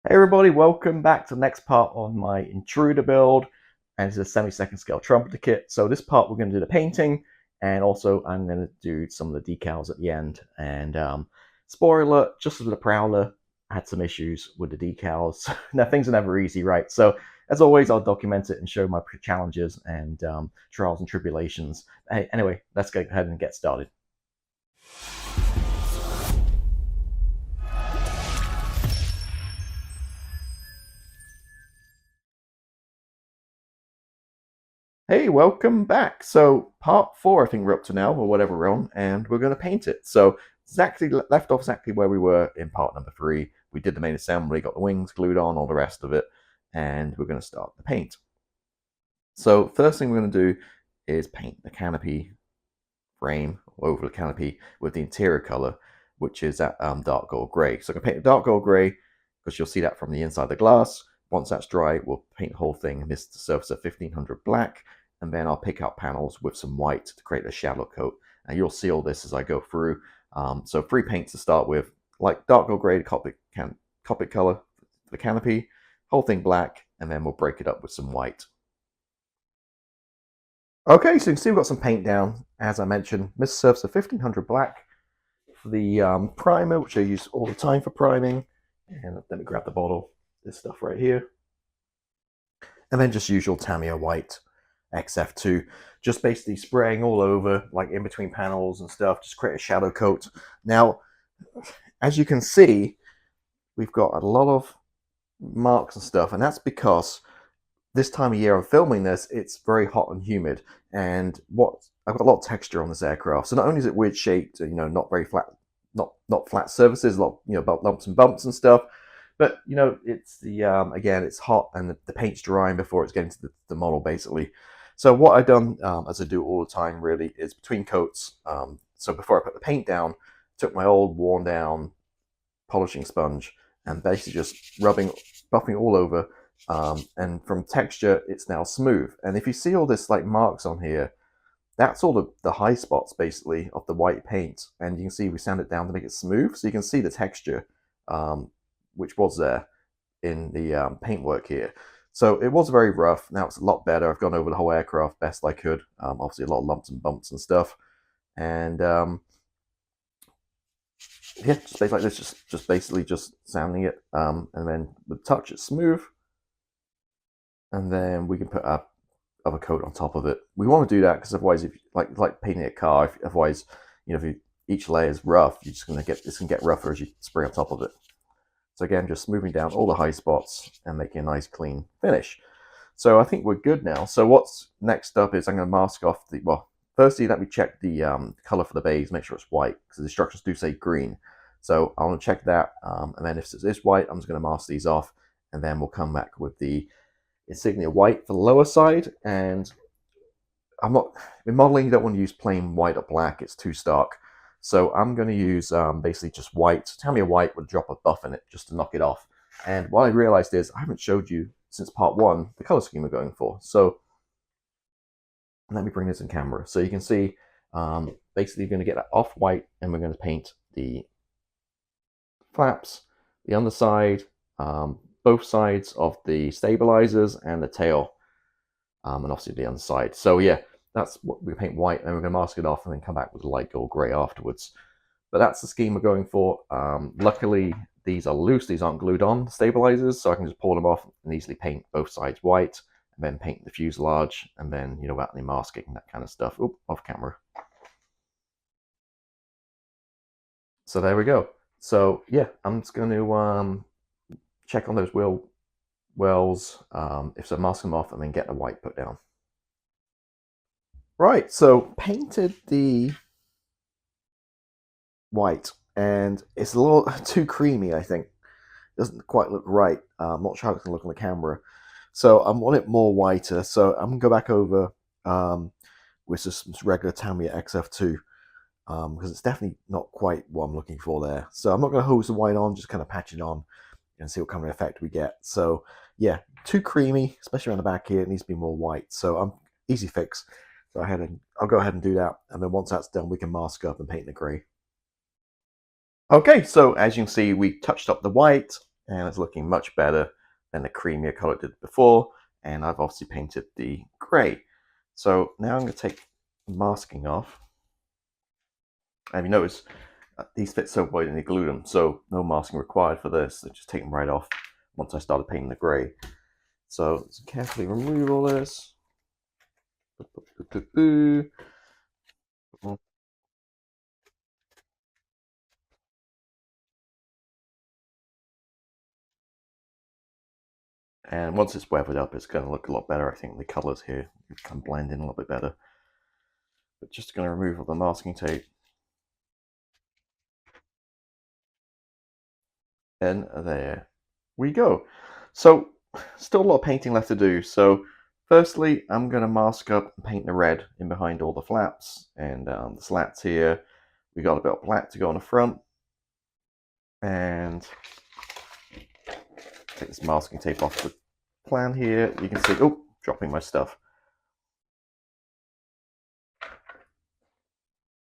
Hey everybody, welcome back to the next part on my Intruder build, and it's a semi-second scale Trumpeter kit. So this part we're going to do the painting, and also I'm going to do some of the decals at the end. And spoiler, just as with the Prowler, I had some issues with the decals. Now things are never easy, right? So as always, I'll document it and show my challenges and trials and tribulations. Hey, anyway, let's go ahead and get started. Hey, welcome back. So part 4, I think we're up to now, or whatever we're on, and we're going to paint it. So exactly left off exactly where we were in part number 3. We did the main assembly, got the wings glued on, all the rest of it, and we're going to start the paint. So first thing we're going to do is paint the canopy frame over the canopy with the interior color, which is that dark gold gray. So I'm going to paint the dark gold gray because you'll see that from the inside of the glass. Once that's dry, we'll paint the whole thing, and this is the surface of 1500 black, and then I'll pick out panels with some white to create a shadow coat. And you'll see all this as I go through. So 3 paints to start with, like dark gold gray, Copic color for the canopy, whole thing black, and then we'll break it up with some white. Okay, so you can see we've got some paint down, as I mentioned. This surface of 1500 black for the primer, which I use all the time for priming. And let me grab the bottle, this stuff right here. And then just usual Tamiya white XF2, just basically spraying all over, like in between panels and stuff, just create a shadow coat. Now, as you can see, we've got a lot of marks and stuff, and that's because this time of year I'm filming this, it's very hot and humid, and I've got a lot of texture on this aircraft. So not only is it weird shaped, not very flat, not flat surfaces, a lot, lumps and bumps and stuff, but it's the again, it's hot and the paint's drying before it's getting to the model basically. So what I've done, as I do all the time really, is between coats. So before I put the paint down, took my old worn down polishing sponge and basically just buffing all over. And from texture, it's now smooth. And if you see all this like marks on here, that's all the high spots basically of the white paint. And you can see we sand it down to make it smooth, so you can see the texture, which was there in the paintwork here. So it was very rough. Now it's a lot better. I've gone over the whole aircraft best I could. Obviously a lot of lumps and bumps and stuff. And yeah, just basically like this, just basically just sanding it. And then with touch, it's smooth. And then we can put a other coat on top of it. We want to do that because otherwise, if like painting a car, otherwise, if each layer is rough, it's gonna get rougher as you spray on top of it. So again, just smoothing down all the high spots and making a nice clean finish. So I think we're good now. So what's next up is I'm going to mask off firstly let me check the color for the base, make sure it's white, because the instructions do say green. So I want to check that, and then if it is white, I'm just going to mask these off, and then we'll come back with the insignia white for the lower side. And in modeling, you don't want to use plain white or black, it's too stark. So I'm going to use basically just white, Tamiya white with a drop of buff in it, just to knock it off. And what I realized is I haven't showed you since part 1 the color scheme we're going for. So let me bring this in camera so you can see. Basically, you're going to get that off-white, and we're going to paint the flaps, the underside, both sides of the stabilizers, and the tail, and obviously the underside. So yeah, that's what we paint white, and we're going to mask it off and then come back with a light gold gray afterwards. But that's the scheme we're going for. Luckily, these are loose, these aren't glued on, stabilizers, so I can just pull them off and easily paint both sides white, and then paint the fuselage, and then, without any masking, that kind of stuff. Oop, off camera. So there we go. So yeah, I'm just going to check on those wheel wells, if so, mask them off, and then get the white put down. Right, so painted the white, and it's a little too creamy, I think. Doesn't quite look right. I'm not sure how it's going to look on the camera. So I want it more whiter, so I'm going to go back over with just some regular Tamiya XF2, because it's definitely not quite what I'm looking for there. So I'm not going to hose the white on, just kind of patch it on and see what kind of effect we get. So yeah, too creamy, especially around the back here. It needs to be more white. So I'm easy fix. So I'll go ahead and do that, and then once that's done, we can mask up and paint the gray. Okay, so as you can see, we touched up the white, and it's looking much better than the creamier color it did before. And I've obviously painted the gray. So now I'm going to take the masking off. And you notice these fit so well and glued them, so no masking required for this. I just take them right off once I started painting the gray. So let's carefully remove all this. And once it's weathered up, it's going to look a lot better. I think the colors here can blend in a little bit better. But just going to remove all the masking tape. And there we go. So still a lot of painting left to do. So firstly, I'm going to mask up and paint the red in behind all the flaps and the slats here. We got a bit of black to go on the front. And take this masking tape off the plan here. You can see, oh, dropping my stuff.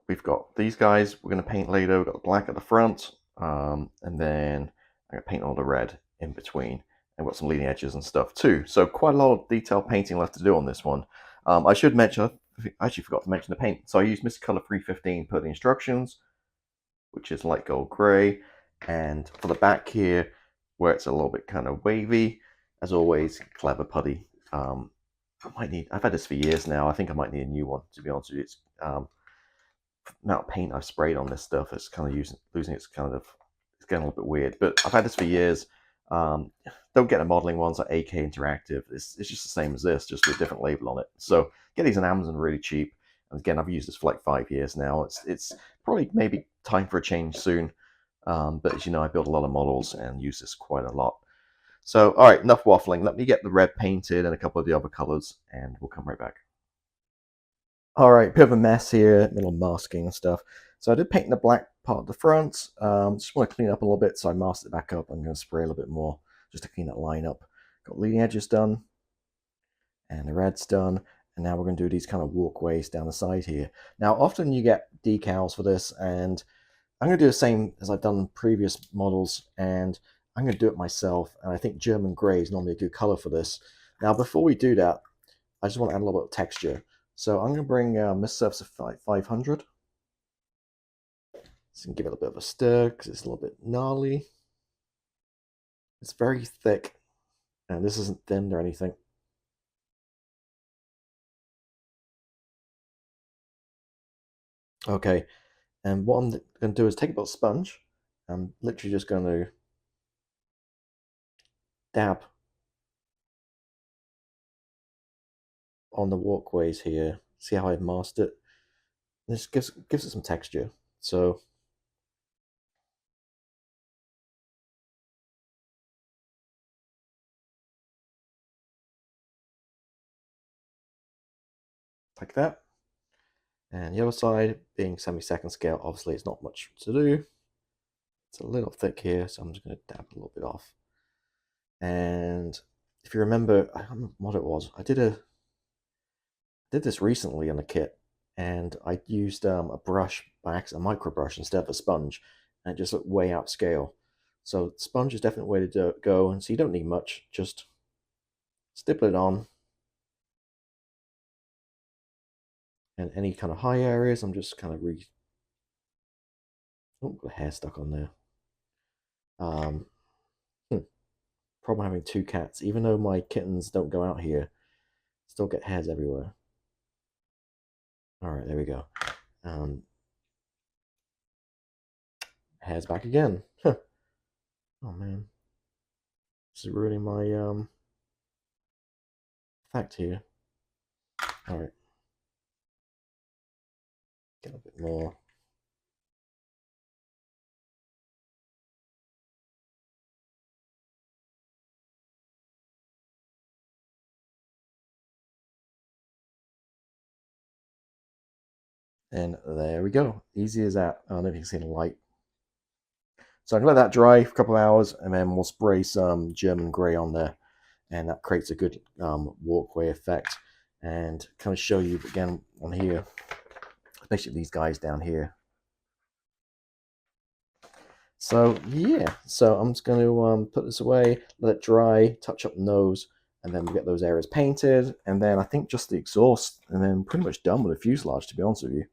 We've got these guys we're going to paint later. We've got the black at the front, and then I'm going to paint all the red in between. And got some leading edges and stuff too. So quite a lot of detailed painting left to do on this one. I should mention, I actually forgot to mention the paint. So I used Mr. Color 315 per the instructions, which is light gold gray. And for the back here, where it's a little bit kind of wavy, as always, clever putty. I've had this for years now. I think I might need a new one, to be honest with you. It's amount of paint I've sprayed on this stuff is kind of losing its kind of, it's getting a little bit weird. But I've had this for years. Don't get the modeling ones like AK Interactive. It's just the same as this, just with a different label on it. So get these on Amazon really cheap. And again, I've used this for like 5 years now. It's probably maybe time for a change soon. But as you know, I build a lot of models and use this quite a lot. So, all right, enough waffling. Let me get the red painted and a couple of the other colors, and we'll come right back. All right, bit of a mess here, little masking and stuff. So I did paint the black part of the front. Just want to clean it up a little bit, so I masked it back up. I'm going to spray a little bit more just to clean that line up. Got leading edges done, and the red's done. And now we're going to do these kind of walkways down the side here. Now, often you get decals for this, and I'm going to do the same as I've done previous models, and I'm going to do it myself. And I think German grey is normally a good color for this. Now, before we do that, I just want to add a little bit of texture. So I'm going to bring Mist Surface 500. So give it a bit of a stir because it's a little bit gnarly. It's very thick, and this isn't thin or anything. Okay, and what I'm going to do is take a bit of sponge. I'm literally just going to dab on the walkways here. See how I've masked it? This gives it some texture. So like that. And the other side, being semi-second scale, obviously it's not much to do. It's a little thick here, so I'm just going to dab a little bit off. And if you remember, I don't remember what it was. I did this recently on a kit, and I used a brush by accident, a micro brush instead of a sponge, and it just looked way out of scale. So sponge is definitely the way to go, and so you don't need much. Just stipple it on, and any kind of high areas, I'm just kind of oh, got hair stuck on there. Problem having two cats. Even though my kittens don't go out here, still get hairs everywhere. All right, there we go. Hairs back again. Oh man, this is ruining my effect here. All right, get a bit more. And there we go. Easy as that. I don't know if you can see the light. So I'm gonna let that dry for a couple of hours, and then we'll spray some German grey on there, and that creates a good walkway effect. And kind of show you again on here, especially these guys down here. So yeah, so I'm just going to put this away, let it dry, touch up the nose, and then we'll get those areas painted, and then I think just the exhaust, and then pretty much done with the fuselage, to be honest with you.